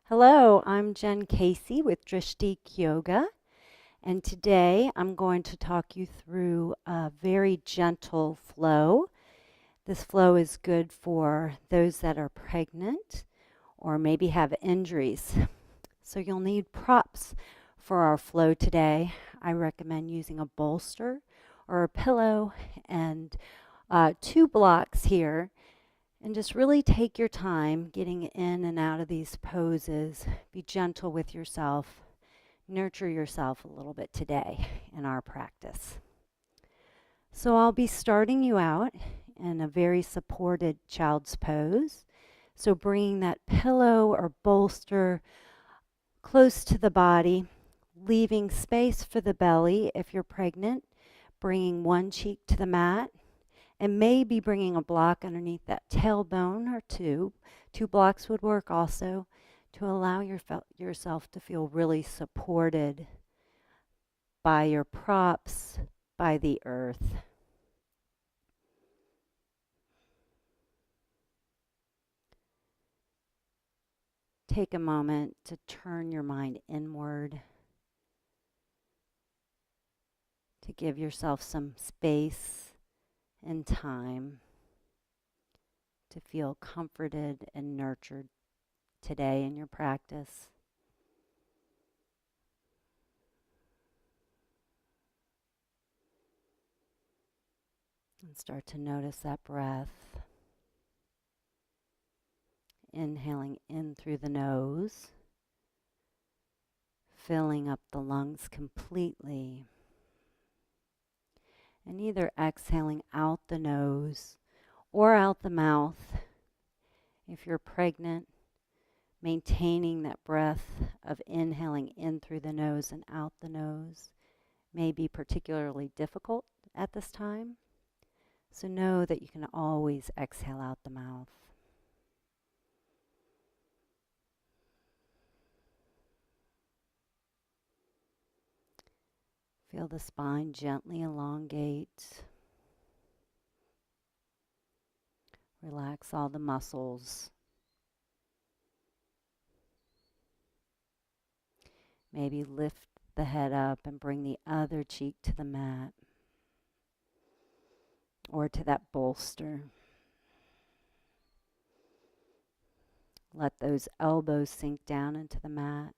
Hello, I'm Jen Casey with Nourishing Yoga, and today I'm going to talk you through a very gentle flow. This flow is good for those that are pregnant or maybe have injuries. So you'll need props for our flow today. I recommend using a bolster or a pillow and two blocks here. And just really take your time getting in and out of these poses. Be gentle with yourself. Nurture yourself a little bit today in our practice. So I'll be starting you out in a very supported child's pose. So bringing that pillow or bolster close to the body, leaving space for the belly if you're pregnant, bringing one cheek to the mat, and maybe bringing a block underneath that tailbone or two. Two blocks would work also to allow yourself to feel really supported by your props, by the earth. Take a moment to turn your mind inward, to give yourself some space and time to feel comforted and nurtured today in your practice. And start to notice that breath. Inhaling in through the nose, filling up the lungs completely. And either exhaling out the nose or out the mouth. If you're pregnant, maintaining that breath of inhaling in through the nose and out the nose may be particularly difficult at this time. So know that you can always exhale out the mouth. Feel the spine gently elongate. Relax all the muscles. Maybe lift the head up and bring the other cheek to the mat or to that bolster. Let those elbows sink down into the mat.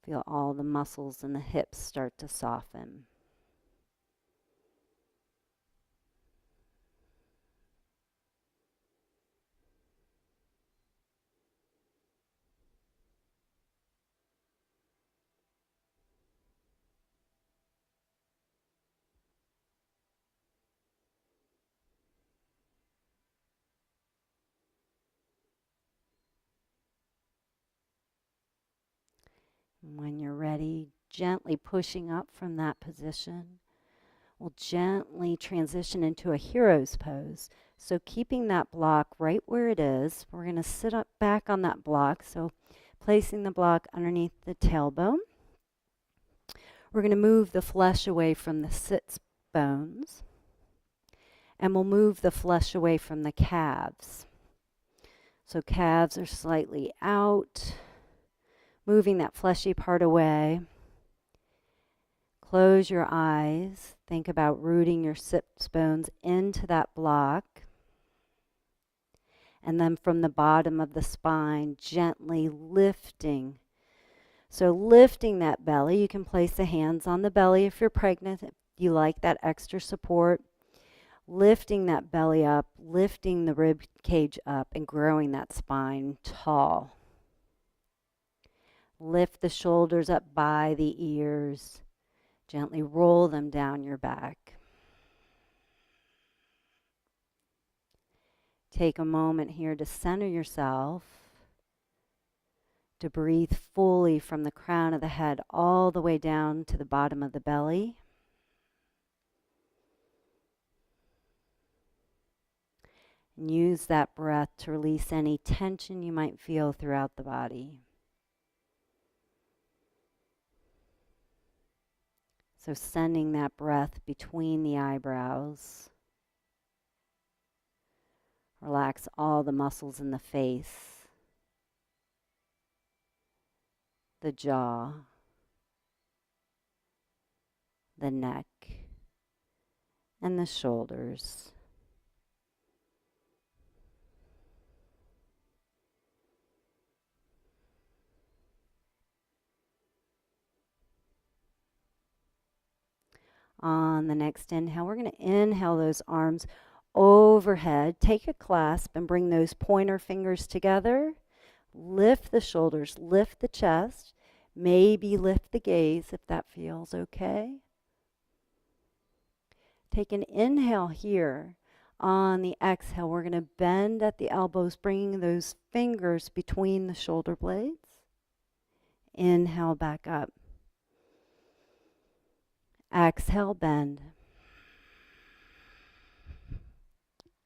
Feel all the muscles in the hips start to soften. And when you're ready, gently pushing up from that position, we'll gently transition into a hero's pose. So keeping that block right where it is, we're going to sit up back on that block. So placing the block underneath the tailbone. We're going to move the flesh away from the sits bones. And we'll move the flesh away from the calves. So calves are slightly out. Moving that fleshy part away. Close your eyes. Think about rooting your sits bones into that block. And then from the bottom of the spine, gently lifting. So lifting that belly. You can place the hands on the belly if you're pregnant, if you like that extra support. Lifting that belly up, lifting the rib cage up, and growing that spine tall. Lift the shoulders up by the ears. Gently roll them down your back. Take a moment here to center yourself, to breathe fully from the crown of the head all the way down to the bottom of the belly. And use that breath to release any tension you might feel throughout the body. So sending that breath between the eyebrows. Relax all the muscles in the face, the jaw, the neck, and the shoulders. On the next inhale, we're going to inhale those arms overhead. Take a clasp and bring those pointer fingers together. Lift the shoulders, lift the chest. Maybe lift the gaze if that feels okay. Take an inhale here. On the exhale, we're going to bend at the elbows, bringing those fingers between the shoulder blades. Inhale back up. Exhale, bend.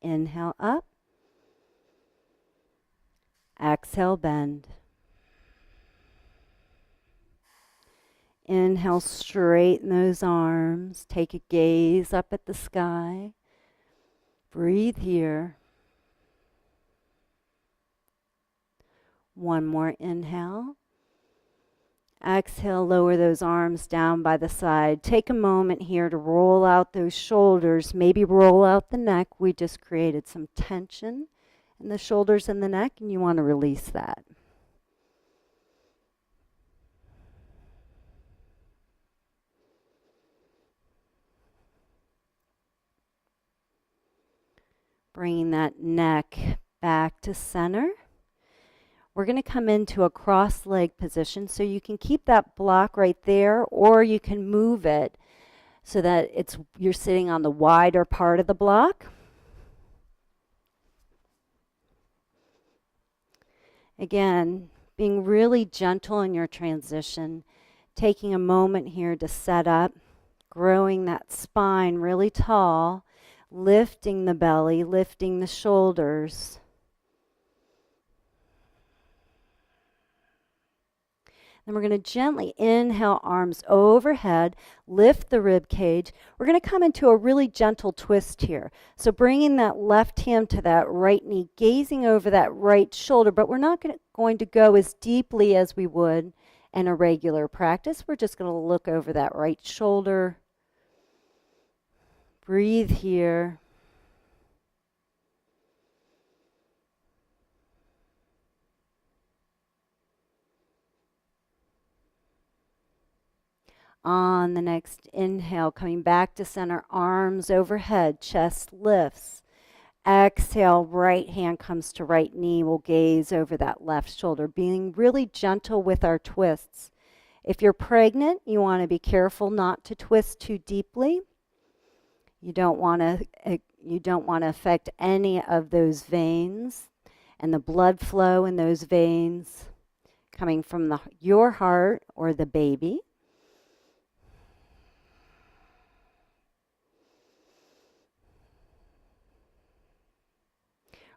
Inhale up. Exhale, bend. Inhale, straighten those arms. Take a gaze up at the sky. Breathe here. One more inhale. Exhale, lower those arms down by the side. Take a moment here to roll out those shoulders. Maybe roll out the neck. We just created some tension in the shoulders and the neck, and you want to release that. Bringing that neck back to center. We're going to come into a cross-leg position, so you can keep that block right there, or you can move it so that you're sitting on the wider part of the block. Again, being really gentle in your transition, taking a moment here to set up, growing that spine really tall, lifting the belly, lifting the shoulders. Then we're going to gently inhale, arms overhead, lift the rib cage. We're going to come into a really gentle twist here. So bringing that left hand to that right knee, gazing over that right shoulder, but we're not going to go as deeply as we would in a regular practice. We're just going to look over that right shoulder. Breathe here. On the next inhale, coming back to center, arms overhead, chest lifts. Exhale, right hand comes to right knee. We'll gaze over that left shoulder, being really gentle with our twists. If you're pregnant, you want to be careful not to twist too deeply. You don't want to affect any of those veins and the blood flow in those veins coming from your heart or the baby.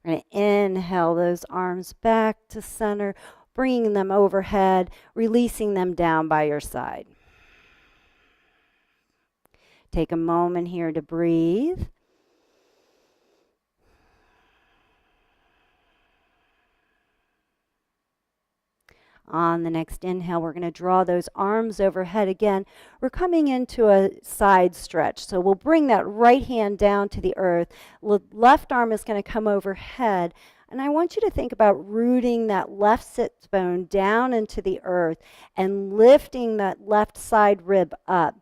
We're going to inhale those arms back to center, bringing them overhead, releasing them down by your side. Take a moment here to breathe. On the next inhale, we're going to draw those arms overhead again. We're coming into a side stretch. So we'll bring that right hand down to the earth. Left arm is going to come overhead. And I want you to think about rooting that left sit bone down into the earth and lifting that left side rib up.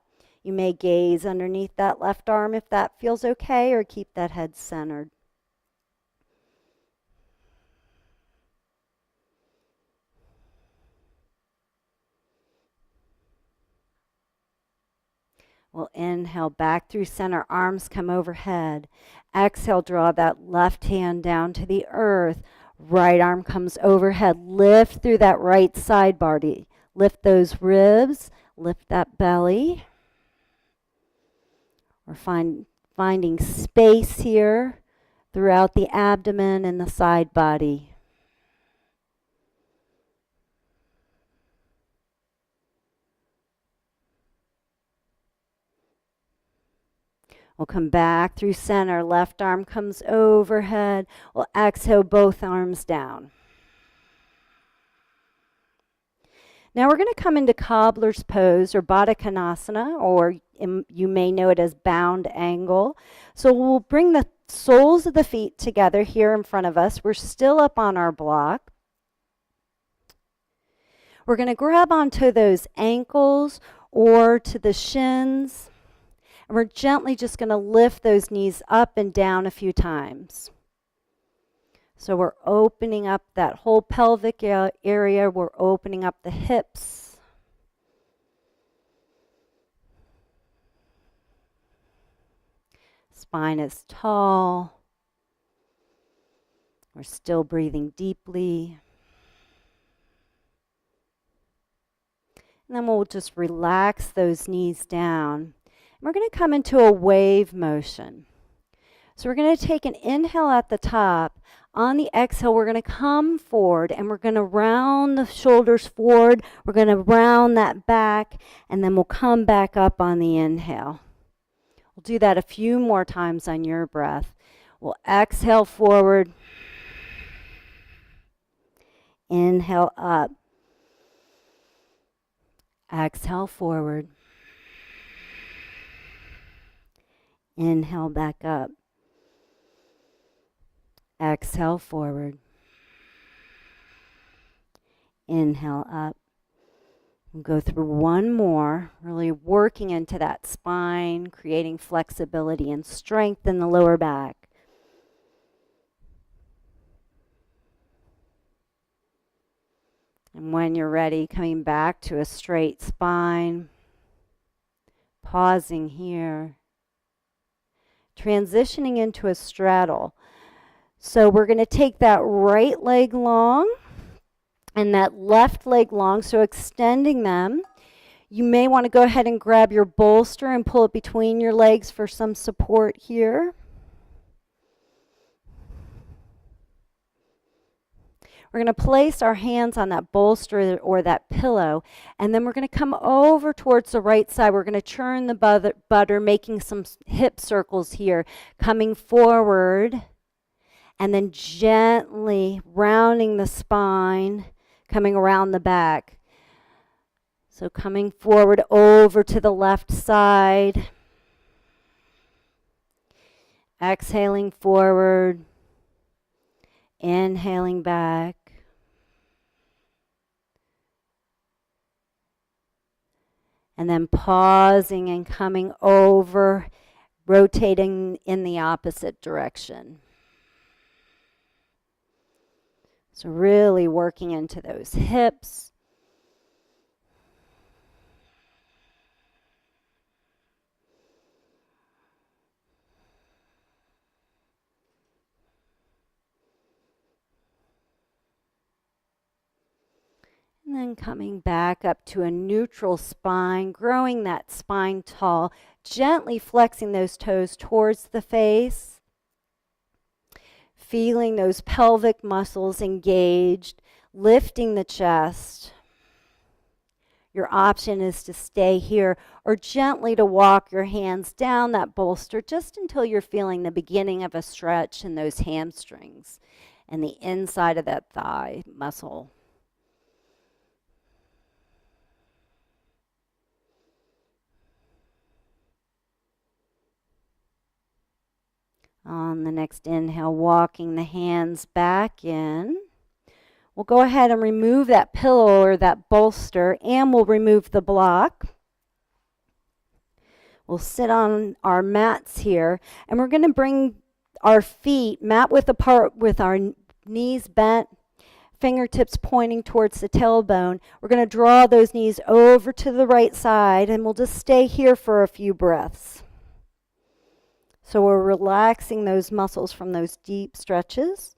You may gaze underneath that left arm if that feels okay, or keep that head centered. We'll inhale back through center, arms come overhead. Exhale, draw that left hand down to the earth. Right arm comes overhead. Lift through that right side body. Lift those ribs, lift that belly. We're finding space here throughout the abdomen and the side body. We'll come back through center. Left arm comes overhead. We'll exhale both arms down. Now we're going to come into cobbler's pose or Baddha Konasana, or you may know it as bound angle. So we'll bring the soles of the feet together here in front of us. We're still up on our block. We're going to grab onto those ankles or to the shins. And we're gently just going to lift those knees up and down a few times. So we're opening up that whole pelvic area. We're opening up the hips. Spine is tall. We're still breathing deeply. And then we'll just relax those knees down. We're going to come into a wave motion. So we're going to take an inhale at the top. On the exhale, we're going to come forward and we're going to round the shoulders forward. We're going to round that back, and then we'll come back up on the inhale. We'll do that a few more times on your breath. We'll exhale forward. Inhale up. Exhale forward. Inhale back up. Exhale forward. Inhale up. We'll go through one more, really working into that spine, creating flexibility and strength in the lower back. And when you're ready, coming back to a straight spine, pausing here, transitioning into a straddle. So we're going to take that right leg long and that left leg long, so extending them. You may want to go ahead and grab your bolster and pull it between your legs for some support here. We're going to place our hands on that bolster or that pillow, and then we're going to come over towards the right side. We're going to churn the butter, making some hip circles here, coming forward, and then gently rounding the spine, coming around the back. So coming forward over to the left side, exhaling forward, inhaling back. And then pausing and coming over, rotating in the opposite direction. So really working into those hips. And then coming back up to a neutral spine, growing that spine tall, gently flexing those toes towards the face, feeling those pelvic muscles engaged, lifting the chest. Your option is to stay here or gently to walk your hands down that bolster just until you're feeling the beginning of a stretch in those hamstrings and the inside of that thigh muscle. On the next inhale, walking the hands back in. We'll go ahead and remove that pillow or that bolster, and we'll remove the block. We'll sit on our mats here, and we're going to bring our feet mat width apart with our knees bent, fingertips pointing towards the tailbone. We're going to draw those knees over to the right side, and we'll just stay here for a few breaths. So we're relaxing those muscles from those deep stretches.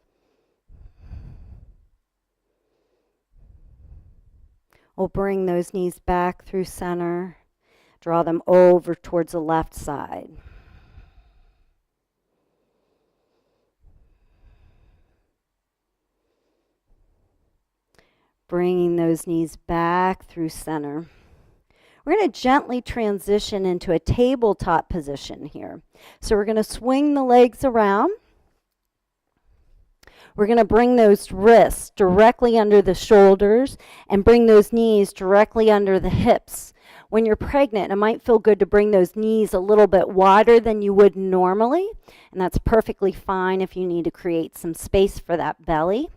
We'll bring those knees back through center, draw them over towards the left side. Bringing those knees back through center. We're going to gently transition into a tabletop position here. So we're going to swing the legs around. We're going to bring those wrists directly under the shoulders and bring those knees directly under the hips. When you're pregnant, it might feel good to bring those knees a little bit wider than you would normally, and that's perfectly fine if you need to create some space for that belly.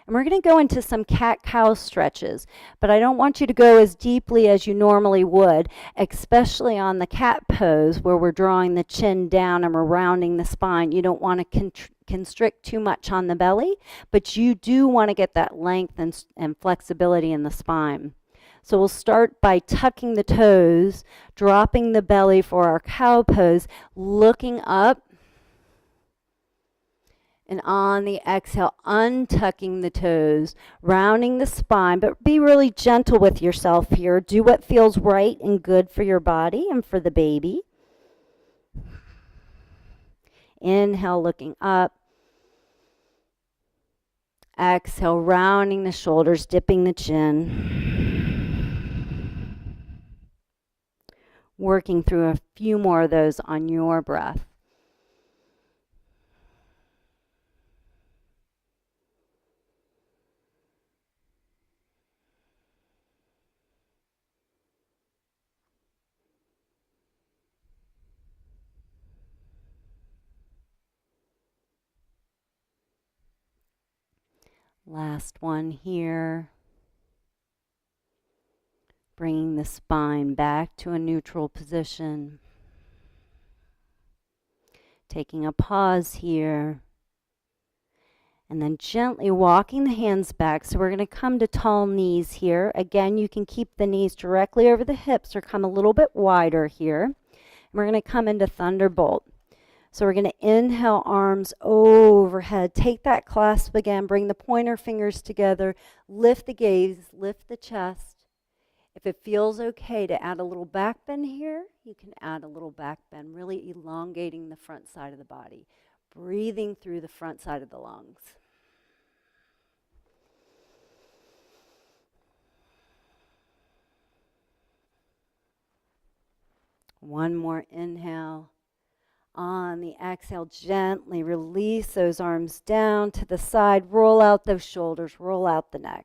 And we're going to go into some cat-cow stretches, but I don't want you to go as deeply as you normally would, especially on the cat pose where we're drawing the chin down and we're rounding the spine. You don't want to constrict too much on the belly, but you do want to get that length and flexibility in the spine. So we'll start by tucking the toes, dropping the belly for our cow pose, looking up, and on the exhale, untucking the toes, rounding the spine, but be really gentle with yourself here. Do what feels right and good for your body and for the baby. Inhale, looking up. Exhale, rounding the shoulders, dipping the chin. Working through a few more of those on your breath. Last one here. Bringing the spine back to a neutral position. Taking a pause here. And then gently walking the hands back. So we're going to come to tall knees here. Again, you can keep the knees directly over the hips or come a little bit wider here. And we're going to come into thunderbolt. So we're going to inhale, arms overhead. Take that clasp again. Bring the pointer fingers together. Lift the gaze. Lift the chest. If it feels okay to add a little back bend here, you can add a little back bend, really elongating the front side of the body. Breathing through the front side of the lungs. One more inhale. On the exhale, gently release those arms down to the side. Roll out those shoulders, roll out the neck.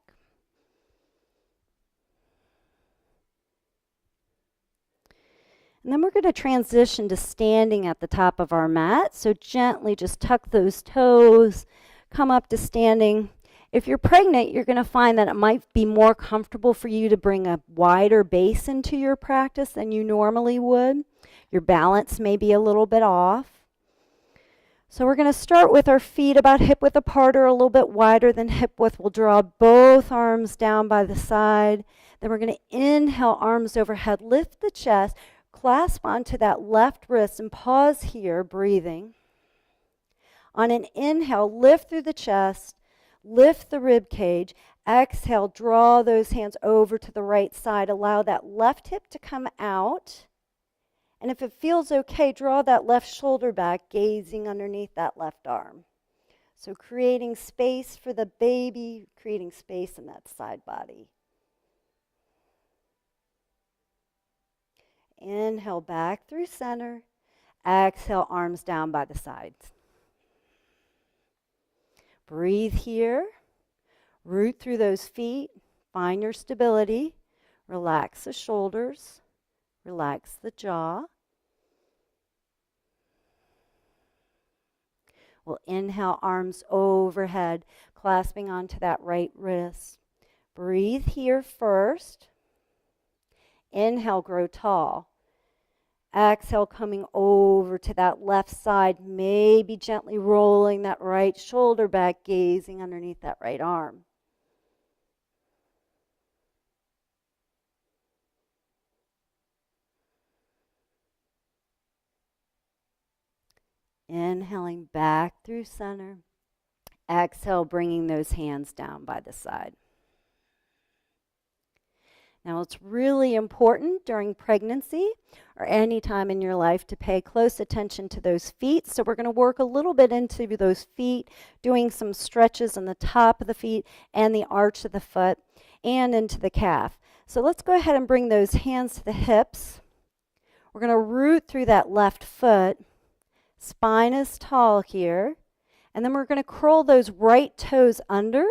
And then we're going to transition to standing at the top of our mat. So gently just tuck those toes, come up to standing. If you're pregnant, you're going to find that it might be more comfortable for you to bring a wider base into your practice than you normally would. Your balance may be a little bit off. So we're going to start with our feet about hip width apart or a little bit wider than hip width. We'll draw both arms down by the side. Then we're going to inhale, arms overhead, lift the chest. Clasp onto that left wrist and pause here, breathing. On an inhale, lift through the chest, lift the rib cage. Exhale, draw those hands over to the right side. Allow that left hip to come out. And if it feels okay, draw that left shoulder back, gazing underneath that left arm. So creating space for the baby, creating space in that side body. Inhale back through center. Exhale, arms down by the sides. Breathe here. Root through those feet. Find your stability. Relax the shoulders. Relax the jaw. We'll inhale, arms overhead, clasping onto that right wrist. Breathe here first. Inhale, grow tall. Exhale, coming over to that left side, maybe gently rolling that right shoulder back, gazing underneath that right arm. Inhaling back through center. Exhale, bringing those hands down by the side. Now, it's really important during pregnancy or any time in your life to pay close attention to those feet. So we're going to work a little bit into those feet, doing some stretches on the top of the feet and the arch of the foot. and into the calf. So let's go ahead and bring those hands to the hips. We're going to root through that left foot. Spine is tall here. And then we're going to curl those right toes under.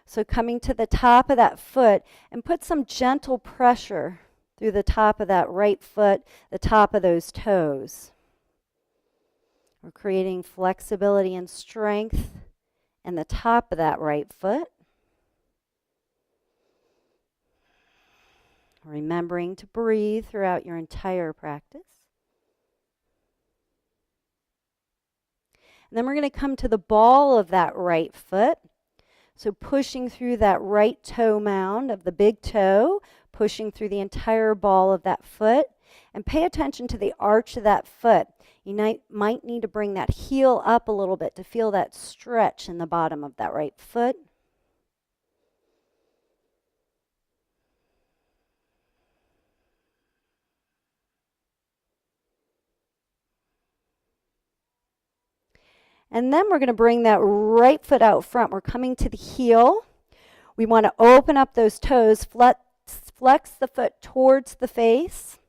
So coming to the top of that foot and put some gentle pressure through the top of that right foot, the top of those toes. We're creating flexibility and strength in the top of that right foot. Remembering to breathe throughout your entire practice. And then we're going to come to the ball of that right foot. So pushing through that right toe mound of the big toe, pushing through the entire ball of that foot. And pay attention to the arch of that foot. You might need to bring that heel up a little bit to feel that stretch in the bottom of that right foot. And then we're going to bring that right foot out front. We're coming to the heel. We want to open up those toes, flex the foot towards the face.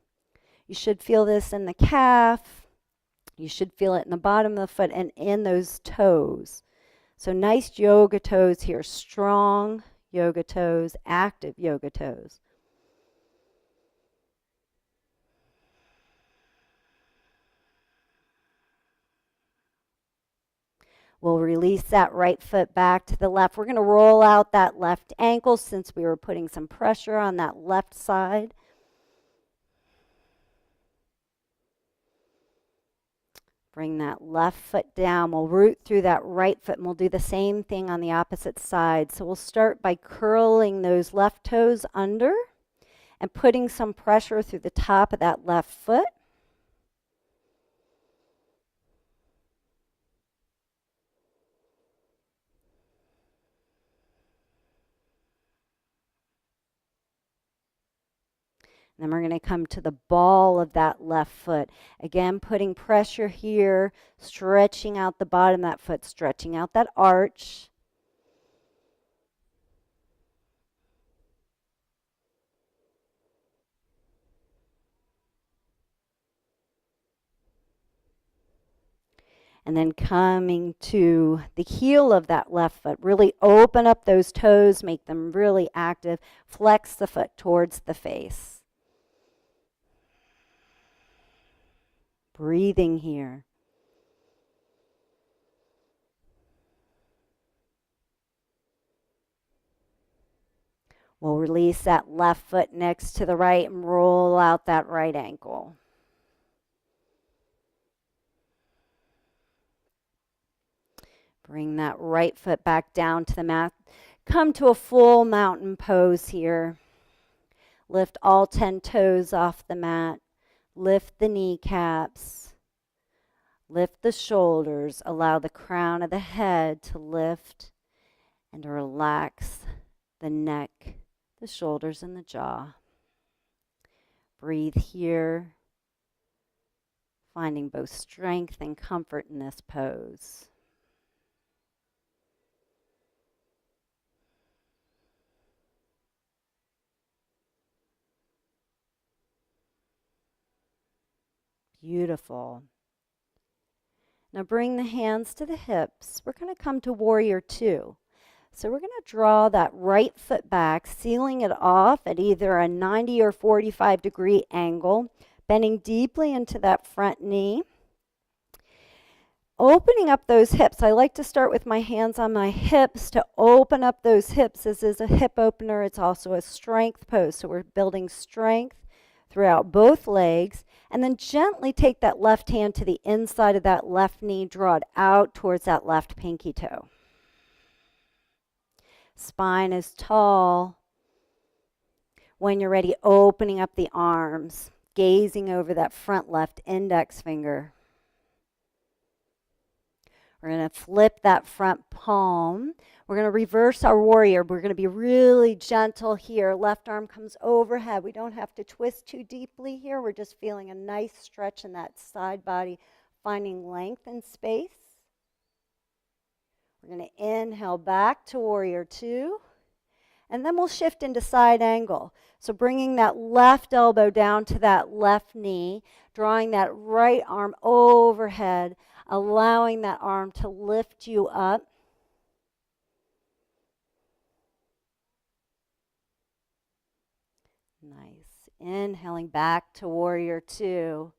You should feel this in the calf. You should feel it in the bottom of the foot and in those toes. So nice yoga toes here, strong yoga toes, active yoga toes. We'll release that right foot back to the left. We're going to roll out that left ankle since we were putting some pressure on that left side. Bring that left foot down. We'll root through that right foot, and we'll do the same thing on the opposite side. So we'll start by curling those left toes under and putting some pressure through the top of that left foot. Then we're going to come to the ball of that left foot. Again, putting pressure here, stretching out the bottom of that foot, stretching out that arch. And then coming to the heel of that left foot. Really open up those toes, make them really active. Flex the foot towards the face. Breathing here. We'll release that left foot next to the right and roll out that right ankle. Bring that right foot back down to the mat. Come to a full mountain pose here. Lift all 10 toes off the mat. Lift the kneecaps. Lift the shoulders. Allow the crown of the head to lift and to relax the neck, the shoulders, and the jaw. Breathe here, finding both strength and comfort in this pose. Beautiful. Now bring the hands to the hips. We're going to come to warrior two. So we're going to draw that right foot back, sealing it off at either a 90 or 45 degree angle, bending deeply into that front knee. Opening up those hips. I like to start with my hands on my hips to open up those hips. This is a hip opener. It's also a strength pose. So we're building strength throughout both legs. And then gently take that left hand to the inside of that left knee. Draw it out towards that left pinky toe. Spine is tall. When you're ready, opening up the arms, gazing over that front left index finger. We're going to flip that front palm. We're going to reverse our warrior. We're going to be really gentle here. Left arm comes overhead. We don't have to twist too deeply here. We're just feeling a nice stretch in that side body, finding length and space. We're going to inhale back to warrior two. And then we'll shift into side angle. So bringing that left elbow down to that left knee, drawing that right arm overhead, allowing that arm to lift you up. Nice. Inhaling back to warrior two.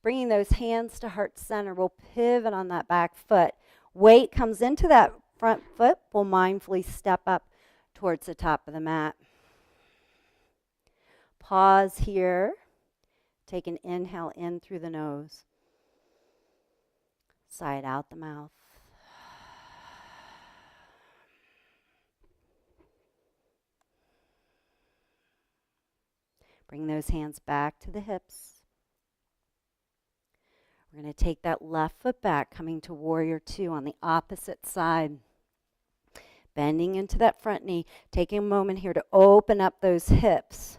Bringing those hands to heart center. We'll pivot on that back foot. Weight comes into that front foot. We'll mindfully step up towards the top of the mat. Pause here. Take an inhale in through the nose. Sigh it out the mouth. Bring those hands back to the hips. We're going to take that left foot back, coming to warrior two on the opposite side. Bending into that front knee. Taking a moment here to open up those hips.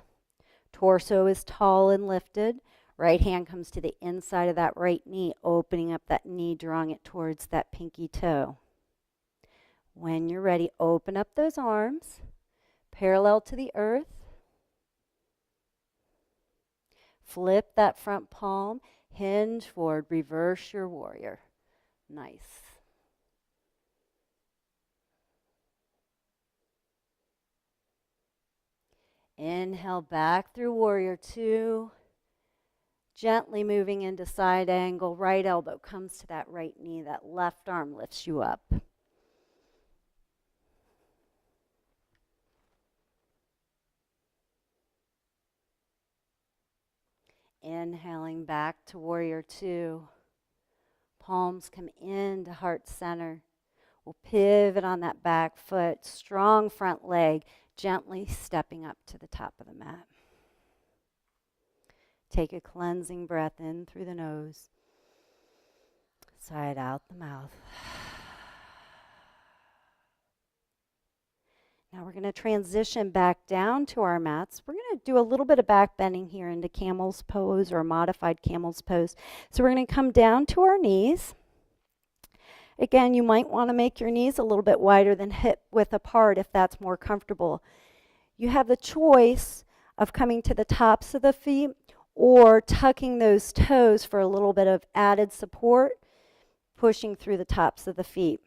Torso is tall and lifted. Right hand comes to the inside of that right knee, opening up that knee, drawing it towards that pinky toe. When you're ready, open up those arms, parallel to the earth. Flip that front palm, hinge forward, reverse your warrior. Nice. Inhale back through warrior two. Gently moving into side angle. Right elbow comes to that right knee. That left arm lifts you up. Inhaling back to warrior two. Palms come into heart center. We'll pivot on that back foot. Strong front leg. Gently stepping up to the top of the mat. Take a cleansing breath in through the nose. Sigh it out the mouth. Now we're going to transition back down to our mats. We're going to do a little bit of back bending here into camel's pose or modified camel's pose. So we're going to come down to our knees. Again, you might want to make your knees a little bit wider than hip width apart if that's more comfortable. You have the choice of coming to the tops of the feet or tucking those toes for a little bit of added support, pushing through the tops of the feet.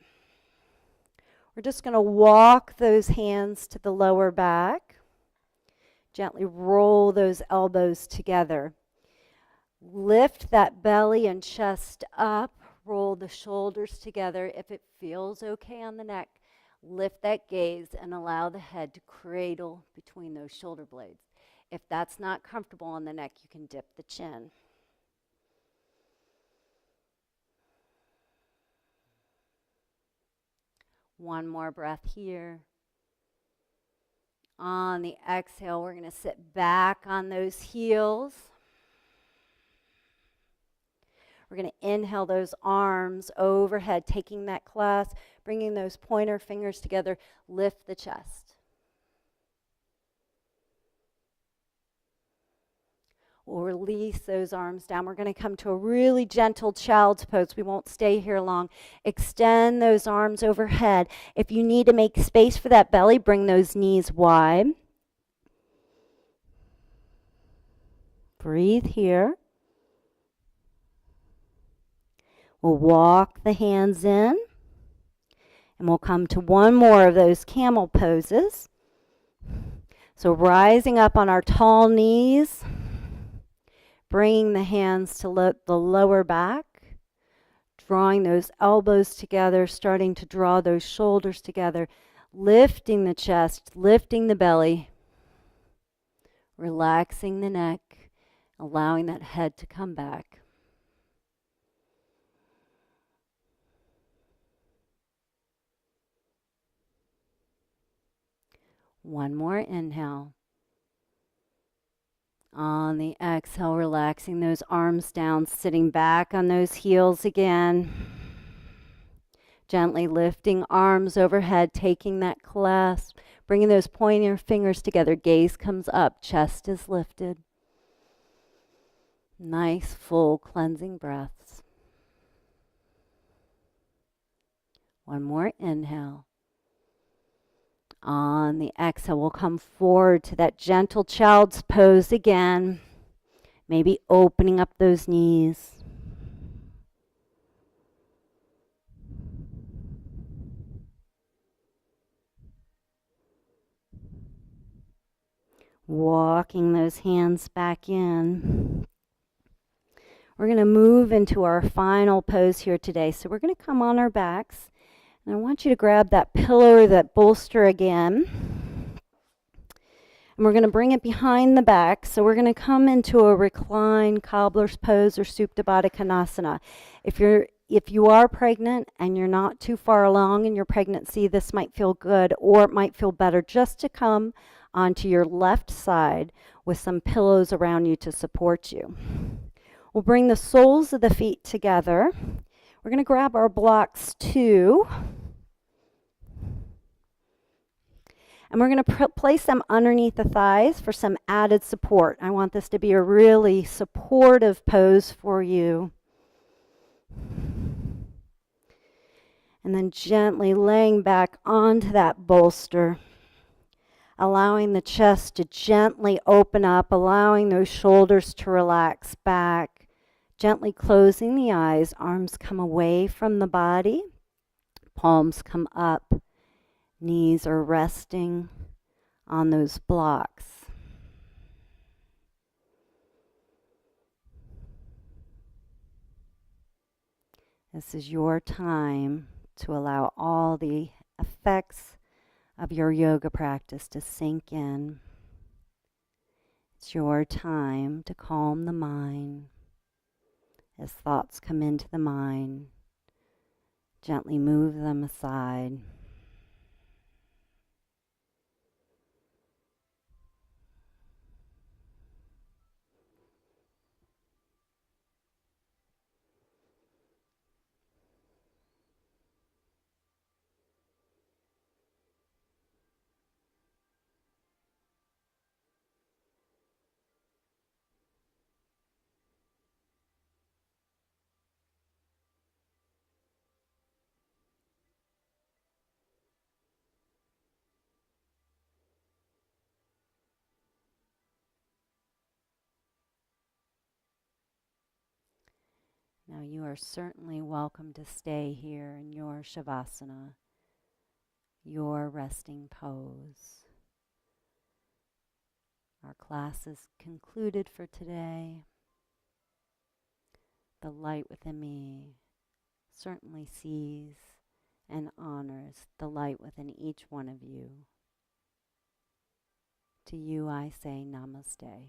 We're just going to walk those hands to the lower back. Gently roll those elbows together. Lift that belly and chest up. Roll the shoulders together. If it feels okay on the neck, lift that gaze and allow the head to cradle between those shoulder blades. If that's not comfortable on the neck, you can dip the chin. One more breath here. On the exhale, we're going to sit back on those heels. We're going to inhale those arms overhead, taking that clasp, bringing those pointer fingers together, lift the chest. We'll release those arms down. We're going to come to a really gentle child's pose. We won't stay here long. Extend those arms overhead. If you need to make space for that belly, bring those knees wide. Breathe here. We'll walk the hands in, and we'll come to one more of those camel poses. So rising up on our tall knees, bringing the hands to the lower back, drawing those elbows together, starting to draw those shoulders together, lifting the chest, lifting the belly, relaxing the neck, allowing that head to come back. One more inhale. On the exhale, relaxing those arms down, sitting back on those heels again. Gently lifting arms overhead, taking that clasp, bringing those pointer fingers together. Gaze comes up, chest is lifted. Nice, full cleansing breaths. One more inhale. On the exhale, we'll come forward to that gentle child's pose again. Maybe opening up those knees. Walking those hands back in. We're going to move into our final pose here today. So we're going to come on our backs. And I want you to grab that pillow or that bolster again. And we're going to bring it behind the back. So we're going to come into a reclined cobbler's pose or Supta Baddha Konasana. If you are pregnant and you're not too far along in your pregnancy, this might feel good, or it might feel better just to come onto your left side with some pillows around you to support you. We'll bring the soles of the feet together. We're going to grab our blocks too. And we're going to place them underneath the thighs for some added support. I want this to be a really supportive pose for you. And then gently laying back onto that bolster, allowing the chest to gently open up, allowing those shoulders to relax back, gently closing the eyes, arms come away from the body, palms come up, knees are resting on those blocks. This is your time to allow all the effects of your yoga practice to sink in. It's your time to calm the mind. As thoughts come into the mind, gently move them aside. Now you are certainly welcome to stay here in your Shavasana, your resting pose. Our class is concluded for today. The light within me certainly sees and honors the light within each one of you. To you I say namaste.